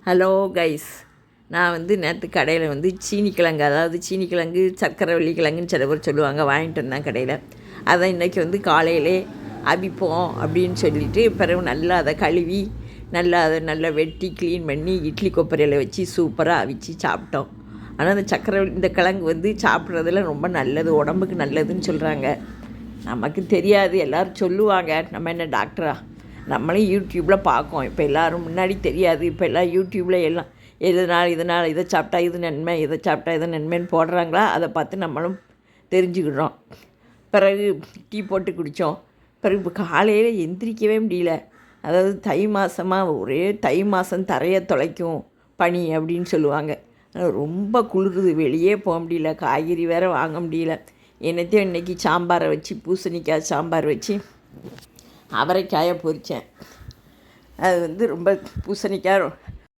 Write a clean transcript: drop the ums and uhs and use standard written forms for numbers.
Hello guys, நான் நேற்று கடையில் சீனிக்கிழங்கு, அதாவது சீனிக்கிழங்கு சர்க்கரை கிழங்குன்னு சில பேர் சொல்லுவாங்க, வாங்கிட்டு வந்தேன் கடையில். அதை இன்றைக்கி காலையிலே அவிப்போம் அப்படின்னு சொல்லிவிட்டு பிறகு நல்லா அதை கழுவி நல்லா வெட்டி க்ளீன் பண்ணி இட்லி கொப்பரையில் வச்சு சூப்பராக அவிச்சு சாப்பிட்டோம். ஆனால் இந்த கிழங்கு சாப்பிட்றதுல ரொம்ப நல்லது, உடம்புக்கு நல்லதுன்னு சொல்கிறாங்க. நமக்கு தெரியாது, எல்லோரும் சொல்லுவாங்க. நம்ம என்ன டாக்டரா? நம்மளும் யூடியூப்பில் பார்க்கோம். இப்போ எல்லோரும் முன்னாடி தெரியாது, இப்போ எல்லாம் யூடியூப்பில் எல்லாம் இதனால் இதை சாப்பிட்டா இது நன்மை, இதை சாப்பிட்டா இது நன்மைன்னு போடுறாங்களா, அதை பார்த்து நம்மளும் தெரிஞ்சுக்கிடுறோம். பிறகு டீ போட்டு குடித்தோம். பிறகு இப்போ காலையில் எந்திரிக்கவே முடியல. அதாவது தை மாதமாக ஒரே தை மாதம் தரையை தொலைக்கும் பனி அப்படின்னு சொல்லுவாங்க. ரொம்ப குளிருது, வெளியே போக முடியல, காய்கறி வேறு வாங்க முடியல. என்னத்தையும் இன்றைக்கி சாம்பாரை வச்சு, பூசணிக்காய் சாம்பார் வச்சு அவரைக்காயை பொரித்தேன். அது ரொம்ப பூசணிக்காய்